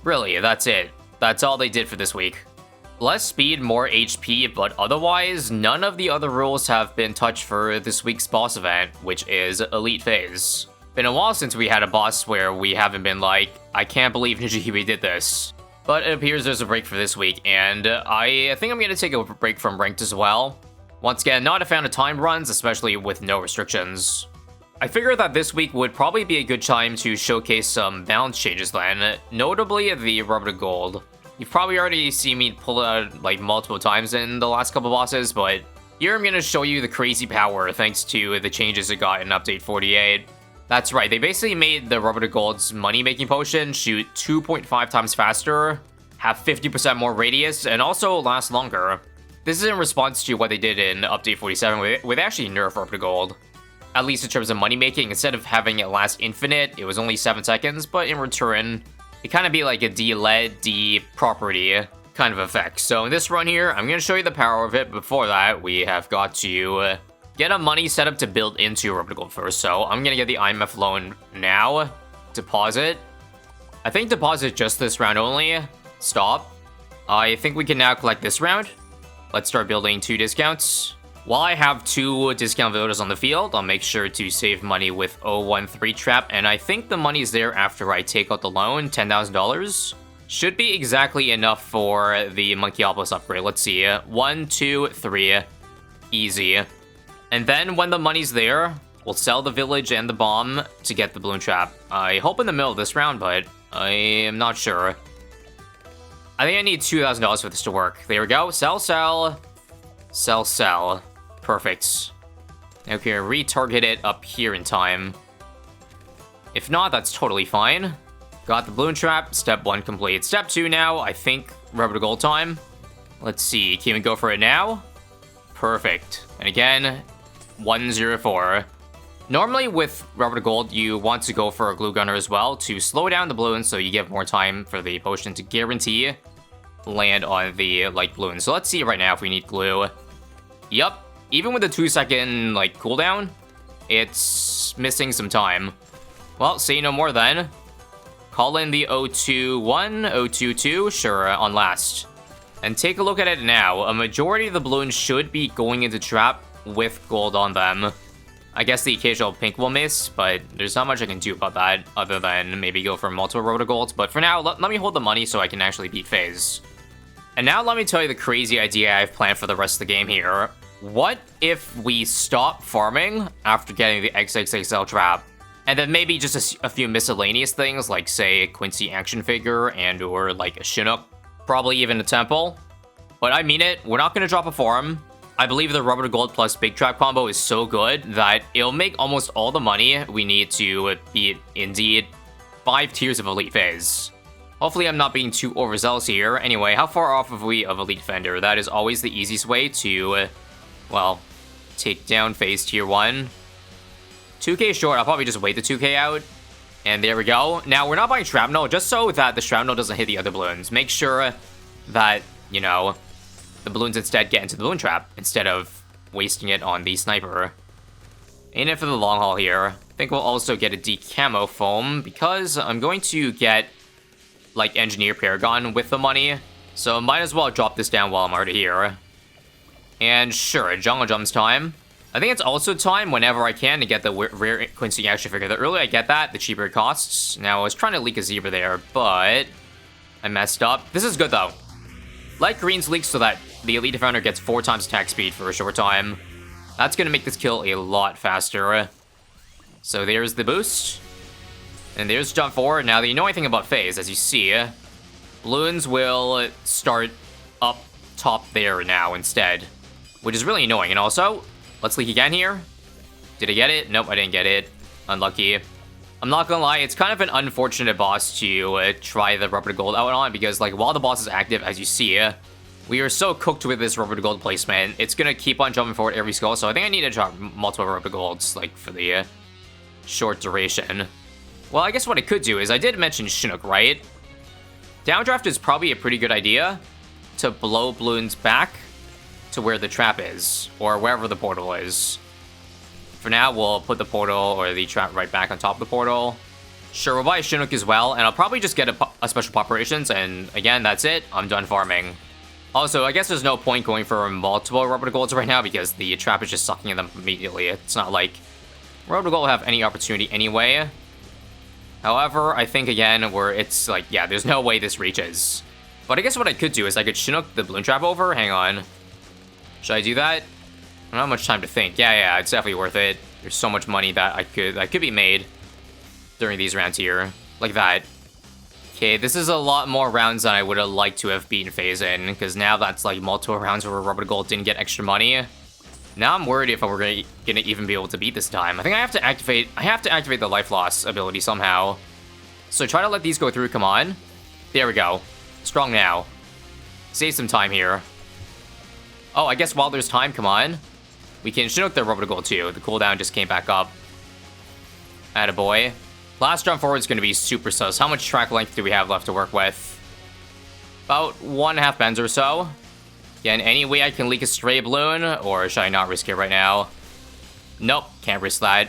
Really, that's it. That's all they did for this week. Less speed, more HP, but otherwise, none of the other rules have been touched for this week's boss event, which is Elite Phase. Been a while since we had a boss where we haven't been like, I can't believe Ninja Kiwi did this. But it appears there's a break for this week, and I think I'm going to take a break from ranked as well. Once again, not a fan of time runs, especially with no restrictions. I figured that this week would probably be a good time to showcase some balance changes then, notably the rubber to gold. You've probably already seen me pull it out like multiple times in the last couple bosses, but here I'm going to show you the crazy power thanks to the changes it got in Update 48. That's right, they basically made the rubber to gold's money-making potion shoot 2.5 times faster, have 50% more radius, and also last longer. This is in response to what they did in Update 47, where they actually nerfed rubber to gold. At least in terms of money-making, instead of having it last infinite, it was only 7 seconds, but in return, it kind of be like a D-LED, D-property kind of effect. So in this run here, I'm going to show you the power of it. Before that, we have got to get a money setup to build into rubber to gold first. So I'm going to get the IMF loan now. Deposit. I think deposit just this round only. Stop. I think we can now collect this round. Let's start building 2 discounts. While I have 2 discount villagers on the field, I'll make sure to save money with 013 trap, and I think the money's there after I take out the loan, $10,000. Should be exactly enough for the Monkeyopolis upgrade. Let's see, 1, 2, 3, easy. And then when the money's there, we'll sell the village and the bomb to get the balloon trap. I hope in the middle of this round, but I am not sure. I think I need $2,000 for this to work. There we go, sell, sell, sell, sell. Perfect. Okay, retarget it up here in time. If not, that's totally fine. Got the balloon trap. Step 1 complete. Step 2 now, I think rubber to gold time. Let's see, can we go for it now? Perfect. And again, 104. Normally with rubber to gold, you want to go for a glue gunner as well to slow down the balloon so you give more time for the potion to guarantee land on the light balloon. So let's see right now if we need glue. Yup. Even with the 2-second, like, cooldown, it's missing some time. Well, say no more then. Call in the 021, 022, sure, on last. And take a look at it now. A majority of the balloons should be going into trap with gold on them. I guess the occasional pink will miss, but there's not much I can do about that other than maybe go for multiple rotor golds. But for now, let me hold the money so I can actually beat phase. And now let me tell you the crazy idea I've planned for the rest of the game here. What if we stop farming after getting the XXXL trap? And then maybe just a few miscellaneous things, like, say, a Quincy action figure and or, like, a Chinook. Probably even a temple. But I mean it, we're not going to drop a farm. I believe the rubber to gold plus big trap combo is so good that it'll make almost all the money we need to beat, indeed, 5 tiers of Elite Phase. Hopefully I'm not being too overzealous here. Anyway, how far off are we of Elite Defender? That is always the easiest way to... well, take down phase tier 1. 2k short, I'll probably just wait the 2k out. And there we go. Now, we're not buying shrapnel, just so that the shrapnel doesn't hit the other balloons. Make sure that, you know, the balloons instead get into the balloon trap, instead of wasting it on the sniper. In it for the long haul here. I think we'll also get a decamo foam, because I'm going to get, like, Engineer Paragon with the money. So might as well drop this down while I'm already here. And sure, Jungle Jumps time. I think it's also time whenever I can to get the rare Quincy action figure. The earlier I get that, the cheaper it costs. Now, I was trying to leak a zebra there, but I messed up. This is good, though. Let greens leak so that the Elite Defender gets 4 times attack speed for a short time. That's going to make this kill a lot faster. So there's the boost. And there's jump forward. Now, the annoying thing about phase, as you see, balloons will start up top there now instead, which is really annoying. And also, let's leak again here. Did I get it? Nope, I didn't get it. Unlucky. I'm not gonna lie, it's kind of an unfortunate boss to try the rubber to gold out on, because, like, while the boss is active, as you see, we are so cooked with this rubber to gold placement, it's gonna keep on jumping forward every skull, so I think I need to drop multiple rubber to golds, like, for the short duration. Well, I guess what I could do is, I did mention Chinook, right? Downdraft is probably a pretty good idea to blow balloons back to where the trap is, or wherever the portal is. For now, we'll put the portal or the trap right back on top of the portal. Sure, we'll buy a Chinook as well, and I'll probably just get a special operations, and again, that's it. I'm done farming. Also, I guess there's no point going for multiple rubber golds right now because the trap is just sucking them immediately. It's not like rubber gold will have any opportunity anyway. However, I think again, where it's like, yeah, there's no way this reaches. But I guess what I could do is I could Chinook the balloon trap over. Hang on. Should I do that? I don't have much time to think. Yeah, it's definitely worth it. There's so much money that could be made during these rounds here. Like that. Okay, this is a lot more rounds than I would have liked to have beaten phase in, because now that's like multiple rounds where rubber gold didn't get extra money. Now I'm worried if we're gonna even be able to beat this time. I think I have to activate the life loss ability somehow. So try to let these go through, come on. There we go. Strong now. Save some time here. Oh, I guess while there's time, come on. We can Chinook the rubber gold too. The cooldown just came back up. Attaboy. Last jump forward is going to be super sus. How much track length do we have left to work with? About 1.5 bends or so. Again, any way I can leak a stray balloon, or should I not risk it right now? Nope, can't risk that.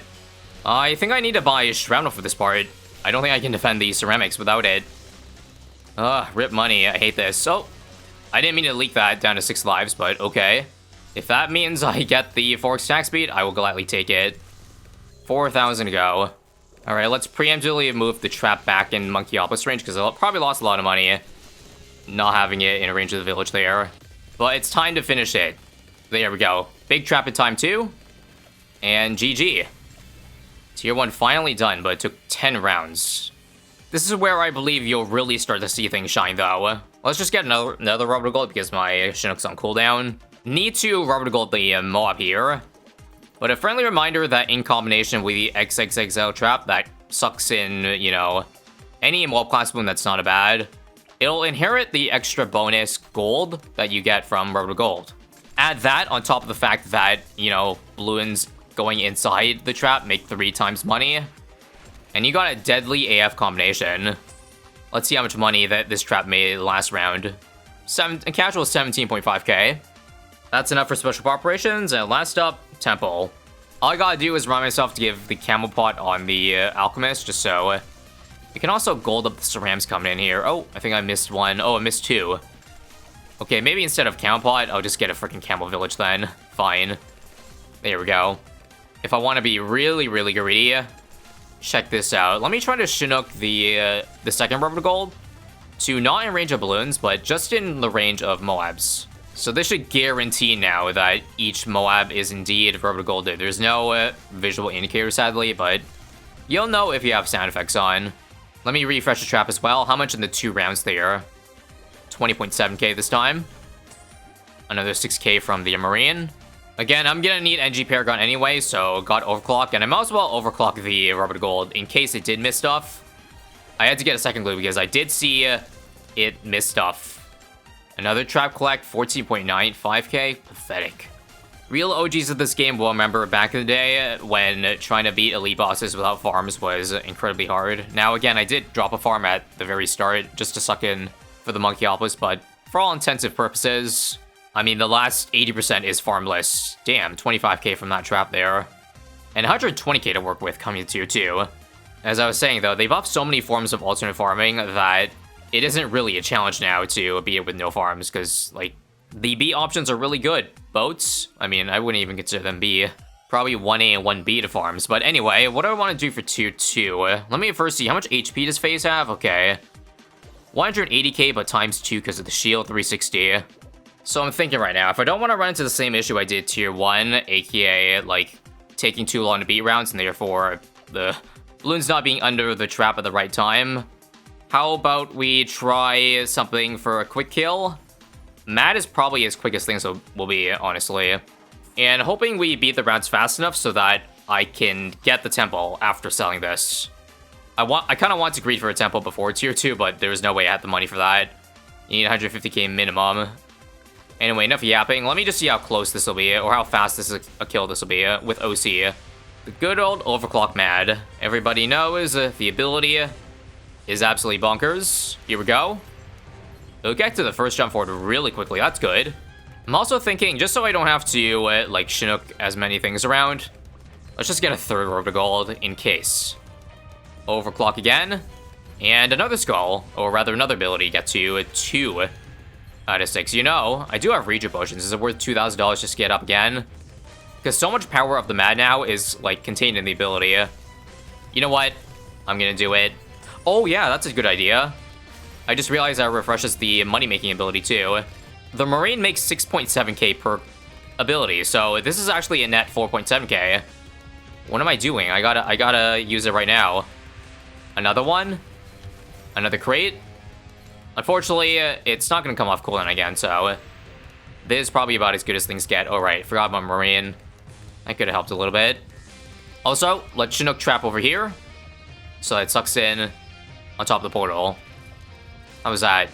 I think I need to buy a Shrapnel for this part. I don't think I can defend the ceramics without it. Rip money, I hate this. So, I didn't mean to leak that down to 6 lives, but okay. If that means I get the 4 attack speed, I will gladly take it. 4,000 to go. Alright, let's preemptively move the trap back in Monkeyopolis range, because I probably lost a lot of money not having it in range of the village there. But it's time to finish it. There we go. Big trap in time 2. And GG. Tier 1 finally done, but it took 10 rounds. This is where I believe you'll really start to see things shine, though. Let's just get another rubber gold, because my Chinook's on cooldown. Need to rubber gold the Moab here. But a friendly reminder that in combination with the XXXL trap that sucks in, you know, any mob class balloon that's not a bad, it'll inherit the extra bonus gold that you get from rubber gold. Add that on top of the fact that, you know, balloons going inside the trap make 3 times money. And you got a deadly AF combination. Let's see how much money that this trap made last round. A casual 17.5k. That's enough for special operations, and last up, Temple. All I gotta do is remind myself to give the camel pot on the alchemist, just so we can also gold up the cerams coming in here. Oh, I think I missed one. Oh, I missed 2. Okay, maybe instead of camel pot, I'll just get a freaking camel village then. Fine. There we go. If I want to be really, really greedy, check this out. Let me try to Chinook the second rubber gold to not in range of balloons, but just in the range of Moabs. So this should guarantee now that each Moab is indeed rubber golded. There's no visual indicator, sadly, but you'll know if you have sound effects on. Let me refresh the trap as well. How much in the 2 rounds there? 20.7k this time. Another 6k from the Marine. Again, I'm gonna need NG Paragon anyway, so got overclock, and I might as well overclock the rubber gold in case it did miss stuff. I had to get a second glue because I did see it miss stuff. Another trap collect, 14.95k. Pathetic. Real OGs of this game will remember back in the day when trying to beat elite bosses without farms was incredibly hard. Now, again, I did drop a farm at the very start just to suck in for the Monkeyopolis, but for all intensive purposes, I mean, the last 80% is farmless. Damn, 25k from that trap there. And 120k to work with coming to tier 2. As I was saying, though, they've upped so many forms of alternate farming that it isn't really a challenge now to beat it with no farms, because, like, the B options are really good. Boats, I mean, I wouldn't even consider them B. Probably 1A and 1B to farms. But anyway, what do I want to do for tier 2? Let me first see, how much HP does FaZe have? Okay. 180k, but times 2 because of the shield, 360. So I'm thinking right now, if I don't want to run into the same issue I did tier 1, aka, like, taking too long to beat rounds, and therefore the balloons not being under the trap at the right time, how about we try something for a quick kill? Mad is probably as quick as things will be, honestly. And hoping we beat the rounds fast enough so that I can get the temple after selling this. I kind of want to greed for a temple before tier 2, but there's no way I had the money for that. You need 150k minimum. Anyway, enough yapping. Let me just see how close this will be, or how fast this is a kill this will be with OC. The good old overclock Mad. Everybody knows the ability is absolutely bonkers. Here we go. We'll get to the first jump forward really quickly. That's good. I'm also thinking, just so I don't have to, like, Chinook as many things around, let's just get a third orb of gold in case. Overclock again. And another skull, or rather another ability, gets you 2 out of 6. You know, I do have Reju potions. Is it worth $2,000 just to get up again? Because so much power of the Mad now is, like, contained in the ability. You know what? I'm gonna do it. Oh, yeah, that's a good idea. I just realized that refreshes the money-making ability, too. The Marine makes 6.7k per ability, so this is actually a net 4.7k. What am I doing? I gotta use it right now. Another one? Another crate? Unfortunately, it's not gonna come off cooldown again, so this is probably about as good as things get. Oh, right, forgot about Marine. That could have helped a little bit. Also, let Chinook trap over here, so it sucks in on top of the portal. How was that?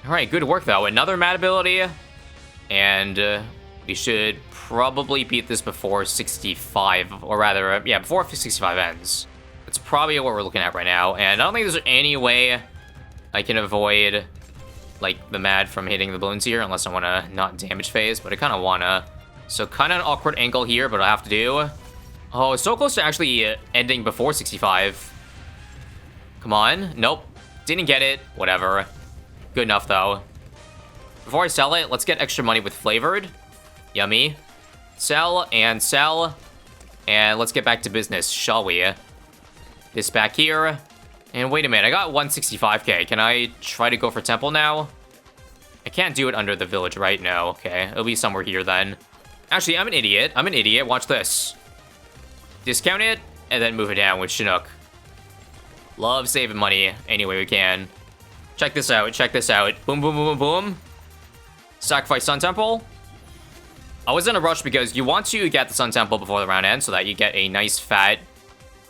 Alright, good work, though. Another mad ability, and we should probably beat this before 65, or rather, yeah, before 65 ends. That's probably what we're looking at right now, and I don't think there's any way I can avoid, like, the mad from hitting the balloons here, unless I want to not damage phase, but I kind of want to. So kind of an awkward angle here, but I have to do. Oh, so close to actually ending before 65. Come on. Nope. Didn't get it. Whatever. Good enough, though. Before I sell it, let's get extra money with flavored. Yummy. Sell and sell. And let's get back to business, shall we? This back here. And wait a minute, I got 165k. Can I try to go for temple now? I can't do it under the village, right? No, okay. It'll be somewhere here then. Actually, I'm an idiot. I'm an idiot. Watch this. Discount it, and then move it down with Chinook. Love saving money any way we can. Check this out. Check this out. Boom, boom, boom, boom, boom. Sacrifice Sun Temple. I was in a rush because you want to get the Sun Temple before the round ends so that you get a nice fat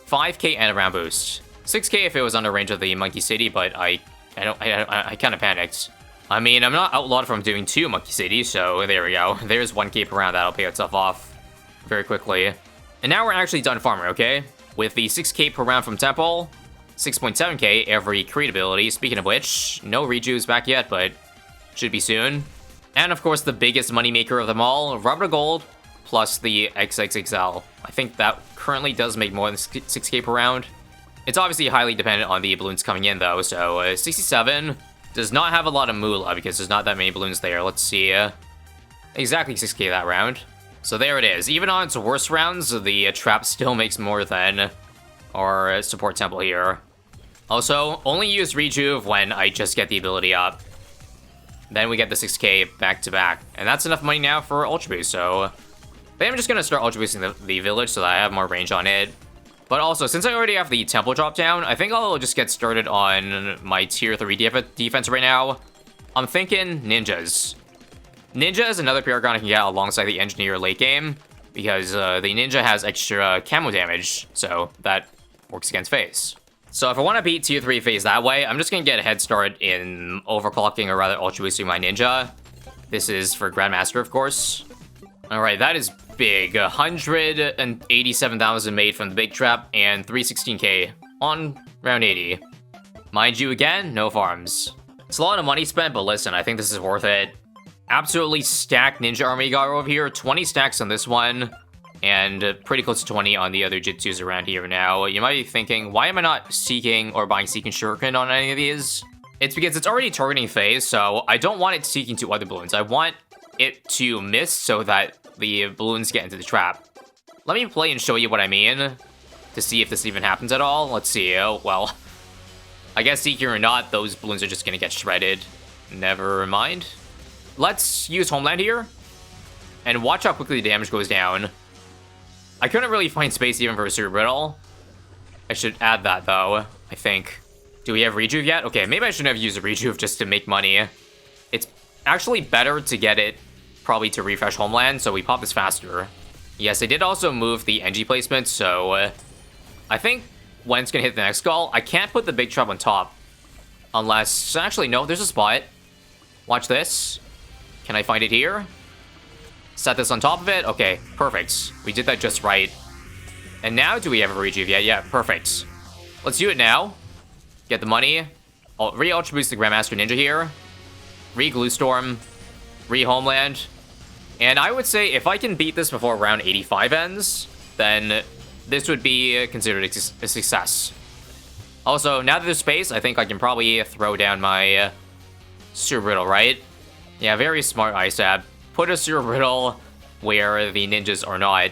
5k and a round boost. 6k if it was under range of the Monkey City, but I kind of panicked. I mean, I'm not outlawed from doing 2 Monkey Cities, so there we go. There's 1k per round. That'll pay itself off very quickly. And now we're actually done farming, okay? With the 6k per round from Temple, 6.7k every create ability. Speaking of which, no Reju's back yet, but should be soon. And of course, the biggest moneymaker of them all, Rubber Gold plus the XXXL. I think that currently does make more than 6k per round. It's obviously highly dependent on the balloons coming in, though, so 67 does not have a lot of moolah because there's not that many balloons there. Let's see. Exactly 6k that round. So there it is. Even on its worst rounds, the trap still makes more than our support temple here. Also, only use Rejuve when I just get the ability up. Then we get the 6k back to back. And that's enough money now for Ultra Boost, so I think I'm just going to start Ultra Boosting the village so that I have more range on it. But also, since I already have the temple drop down, I think I'll just get started on my tier 3 defense right now. I'm thinking ninjas. Ninja is another Paragon I can get alongside the engineer late game, because the ninja has extra camo damage, so that works against phase. So if I want to beat tier 3 phase that way, I'm just going to get a head start in overclocking, or rather ultra boosting my ninja. This is for Grandmaster, of course. Alright, that is big. 187,000 made from the big trap, and 316k on round 80. Mind you, again, no farms. It's a lot of money spent, but listen, I think this is worth it. Absolutely stacked ninja army got over here. 20 stacks on this one, and pretty close to 20 on the other Jitsus around here now. You might be thinking, why am I not seeking or buying Seeking Shuriken on any of these? It's because it's already targeting phase, so I don't want it seeking to other balloons. I want it to miss so that the balloons get into the trap. Let me play and show you what I mean to see if this even happens at all. Let's see. Oh, well, I guess seeking or not, those balloons are just gonna get shredded. Never mind. Let's use Homeland here and watch how quickly the damage goes down. I couldn't really find space even for a Super Brittle. I should add that, though, I think. Do we have Rejuve yet? Okay, maybe I shouldn't have used a Rejuve just to make money. It's actually better to get it probably to refresh Homeland, so we pop this faster. Yes, I did also move the NG placement, so I think when it's gonna hit the next skull, I can't put the big trap on top. Unless, actually, no, there's a spot. Watch this. Can I find it here? Set this on top of it? Okay, perfect. We did that just right. And now, do we have a Rejuve yet? Yeah, perfect. Let's do it now. Get the money. Re-Ultra Boost the Grandmaster Ninja here. Re-Glue Storm. Re-Homeland. And I would say if I can beat this before round 85 ends, then this would be considered a success. Also, now that there's space, I think I can probably throw down my Super Riddle, right? Yeah, very smart, ISAB. Put a Super Riddle where the ninjas are not.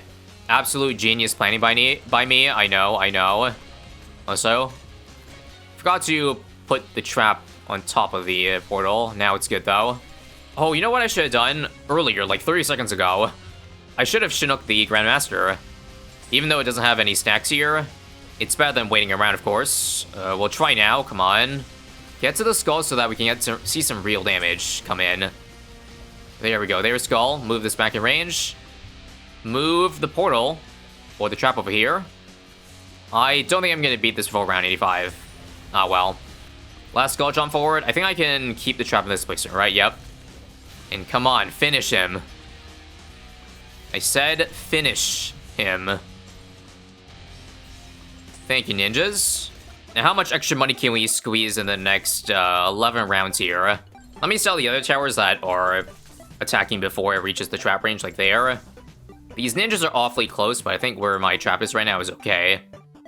Absolute genius planning by me. I know. Also, forgot to put the trap on top of the portal. Now it's good, though. Oh, you know what I should have done earlier, like 30 seconds ago? I should have Chinook the Grandmaster. Even though it doesn't have any stacks here, it's better than waiting around, of course. We'll try now, come on. Get to the skull so that we can see some real damage come in. There we go, there's skull. Move this back in range. Move the portal, or the trap over here. I don't think I'm going to beat this before round 85. Ah, well. Last skull jump forward. I think I can keep the trap in this place, right? Yep. And come on, finish him. I said finish him. Thank you, ninjas. Now, how much extra money can we squeeze in the next 11 rounds here? Let me sell the other towers that are attacking before it reaches the trap range, like there. These ninjas are awfully close, but I think where my trap is right now is okay.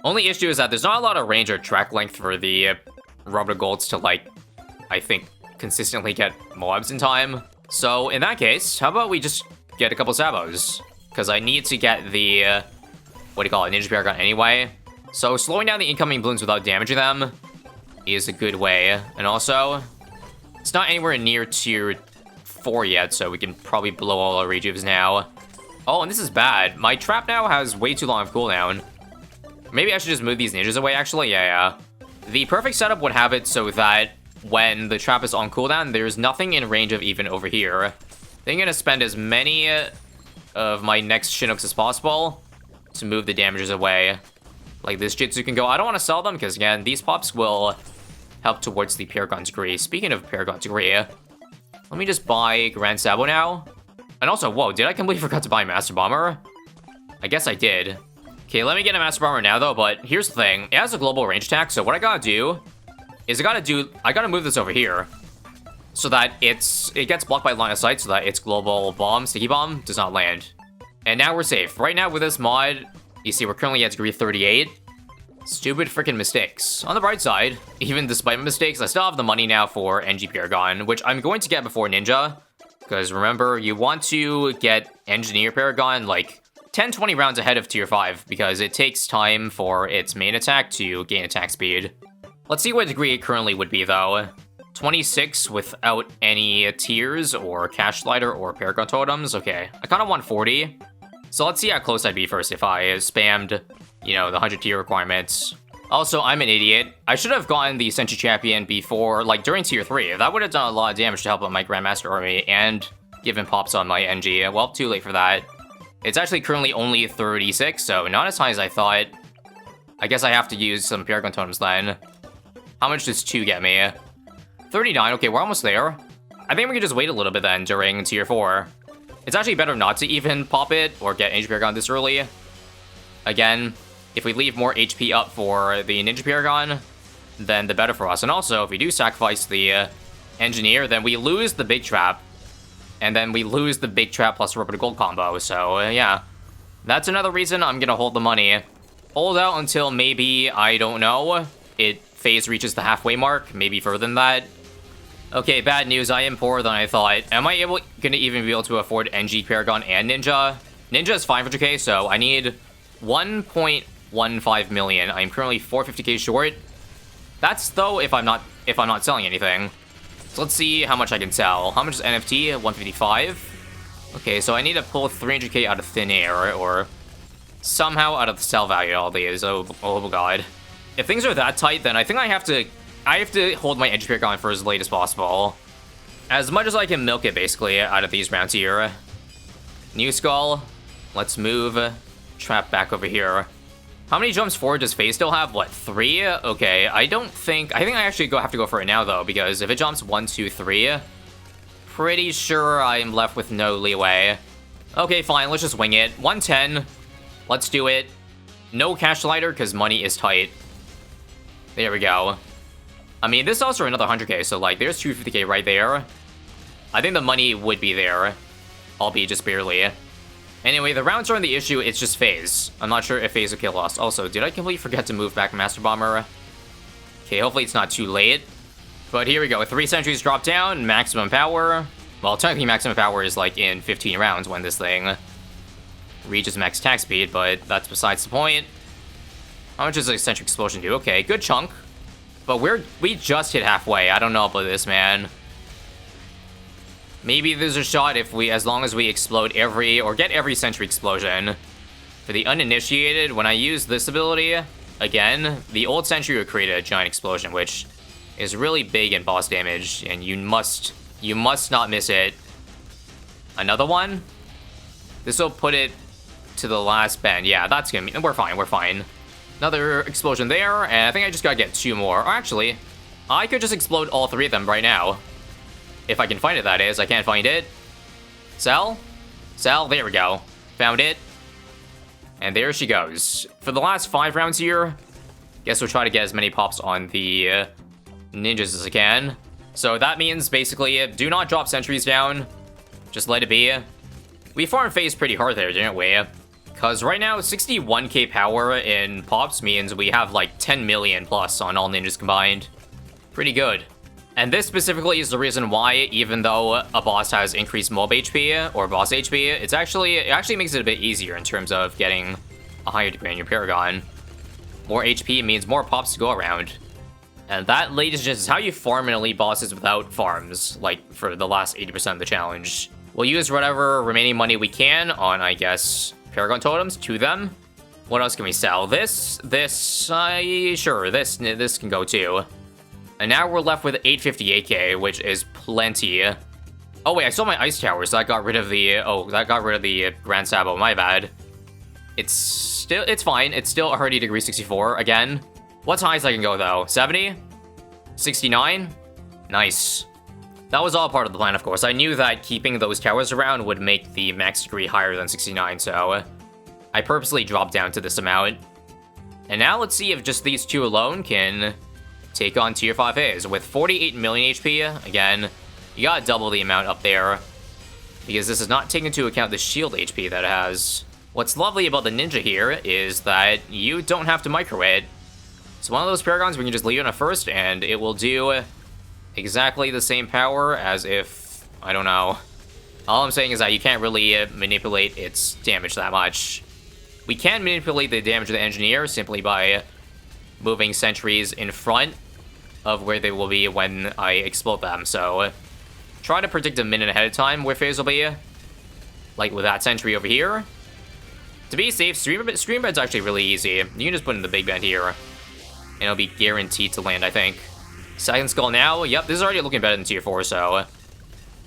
Only issue is that there's not a lot of range or track length for the rubber golds to, like, I think, consistently get mobs in time. So, in that case, how about we just get a couple Sabos? Because I need to get the, what do you call it, Ninja Paragon anyway. So, slowing down the incoming balloons without damaging them is a good way. And also, it's not anywhere near tier 4 yet, so we can probably blow all our rejuves now. Oh, and this is bad. My trap now has way too long of cooldown. Maybe I should just move these ninjas away, actually. Yeah. The perfect setup would have it so that when the trap is on cooldown, there's nothing in range of even over here. I think I'm gonna spend as many of my next Chinooks as possible to move the damages away. Like this Jitsu can go. I don't want to sell them because, again, these pops will help towards the Paragon degree. Speaking of Paragon degree, let me just buy Grand Sabo now. And also, whoa, did I completely forgot to buy Master Bomber? I guess I did. Okay, let me get a Master Bomber now, though, but here's the thing. It has a global range attack, so what I gotta do is I gotta move this over here so that it gets blocked by line of sight so that its global bomb, sticky bomb, does not land. And now we're safe. Right now with this mod, you see we're currently at degree 38. Stupid freaking mistakes. On the bright side, even despite my mistakes, I still have the money now for NG Paragon, which I'm going to get before Ninja. Because remember, you want to get Engineer Paragon like 10-20 rounds ahead of tier 5 because it takes time for its main attack to gain attack speed. Let's see what degree it currently would be though. 26 without any tiers or Cash Slider or Paragon Totems. Okay, I kind of want 40. So let's see how close I'd be first if I spammed, you know, the 100 tier requirements. Also, I'm an idiot. I should have gotten the Sentry Champion before, like, during tier 3. That would have done a lot of damage to help out my Grandmaster army and given pops on my NG. Well, too late for that. It's actually currently only 36, so not as high as I thought. I guess I have to use some Paragon Totems then. How much does 2 get me? 39, okay, we're almost there. I think we could just wait a little bit then during tier 4. It's actually better not to even pop it or get Ninja Paragon this early. Again, if we leave more HP up for the Ninja Paragon, then the better for us. And also, if we do sacrifice the Engineer, then we lose the Big Trap. And then we lose the Big Trap plus Rubber to Gold combo. So, yeah. That's another reason I'm gonna hold the money. Hold out until maybe, I don't know, phase reaches the halfway mark, maybe further than that. Okay, bad news, I am poorer than I thought. Am I gonna even be able to afford NG, Paragon, and Ninja? Ninja is 500k, so I need 1.15 million. I'm currently 450k short. That's though if I'm not selling anything. So let's see how much I can sell. How much is NFT? 155. Okay, so I need to pull 300k out of thin air, or somehow out of the sell value of all these. Oh god. If things are that tight, then I think I have to hold my Edge Paragon for as late as possible. As much as I can milk it, basically, out of these rounds here. New Skull. Let's move Trap back over here. How many jumps forward does Phase still have? What, 3? Okay, I think I actually have to go for it now, though, because if it jumps 1, 2, 3, pretty sure I'm left with no leeway. Okay, fine, let's just wing it. 110. Let's do it. No Cash Slider, because money is tight. There we go. I mean, this is also another 100k, so, like, there's 250k right there. I think the money would be there, albeit just barely. Anyway, the rounds aren't the issue, it's just Phase. I'm not sure if Phase will kill us. Also, did I completely forget to move back Master Bomber? Okay, hopefully it's not too late. But here we go. 3 sentries drop down, maximum power. Well, technically maximum power is like in 15 rounds when this thing reaches max attack speed, but that's besides the point. How much does the eccentric explosion do? Okay, good chunk. But we just hit halfway. I don't know about this, man. Maybe there's a shot if as long as we explode get every sentry explosion. For the uninitiated, when I use this ability, again, the old sentry would create a giant explosion, which is really big in boss damage, and you must not miss it. Another one? This will put it to the last bend. Yeah, that's gonna be... We're fine. Another explosion there, and I think I just gotta get 2 more. Or actually, I could just explode all 3 of them right now. If I can find it, that is. I can't find it. Cell, there we go. Found it. And there she goes. For the last 5 rounds here, guess we'll try to get as many pops on the ninjas as I can. So that means, basically, do not drop sentries down. Just let it be. We farmed phase pretty hard there, didn't we? Because right now, 61k power in pops means we have like 10 million plus on all ninjas combined. Pretty good. And this specifically is the reason why, even though a boss has increased mob HP, or boss HP, it actually makes it a bit easier in terms of getting a higher degree in your Paragon. More HP means more pops to go around. And that, ladies and gents, is how you farm an elite bosses without farms, like, for the last 80% of the challenge. We'll use whatever remaining money we can on, I guess, Paragon totems to them. What else can we sell? Sure, this can go too. And now we're left with 858k, which is plenty. Oh wait, I sold my ice tower, so that got rid of the Grand Sabo, my bad. It's fine. It's still a hardy degree 64 again. What's highest I can go though? 70? 69? Nice. That was all part of the plan, of course. I knew that keeping those towers around would make the max degree higher than 69, so I purposely dropped down to this amount. And now let's see if just these 2 alone can take on tier 5As. With 48 million HP, again, you gotta double the amount up there, because this is not taking into account the shield HP that it has. What's lovely about the ninja here is that you don't have to micro it. It's one of those Paragons where you can just leave it on a first, and it will do exactly the same power as if... I don't know. All I'm saying is that you can't really manipulate its damage that much. We can manipulate the damage of the engineer simply by moving sentries in front of where they will be when I explode them, so try to predict a minute ahead of time where phase will be, like with that sentry over here. To be safe, stream bed's actually really easy. You can just put in the big bed here, and it'll be guaranteed to land, I think. Second skull now, yep, this is already looking better than tier 4, so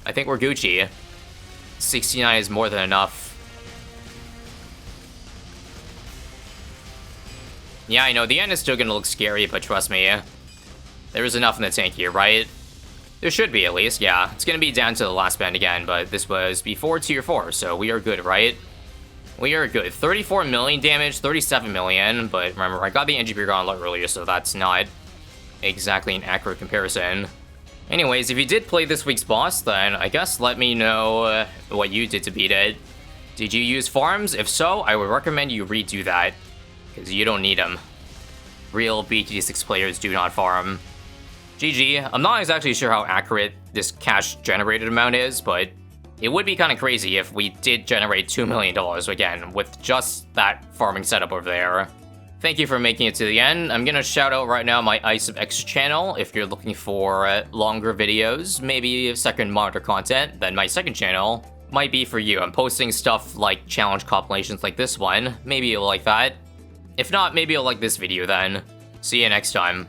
I think we're Gucci. 69 is more than enough. Yeah, I know, the end is still gonna look scary, but trust me, there is enough in the tank here, right? There should be, at least, yeah. It's gonna be down to the last bend again, but this was before tier 4, so we are good, right? We are good. 34 million damage, 37 million, but remember, I got the NGP gone a lot earlier, so that's not exactly an accurate comparison. Anyways, if you did play this week's boss, then I guess let me know what you did to beat it. Did you use farms? If so, I would recommend you redo that, because you don't need them. Real BT6 players do not farm. GG. I'm not exactly sure how accurate this cash generated amount is, but it would be kind of crazy if we did generate $2 million again with just that farming setup over there. Thank you for making it to the end. I'm gonna shout out right now my ISAB X channel if you're looking for longer videos, maybe second monitor content, then my second channel might be for you. I'm posting stuff like challenge compilations like this one. Maybe you'll like that. If not, maybe you'll like this video then. See you next time.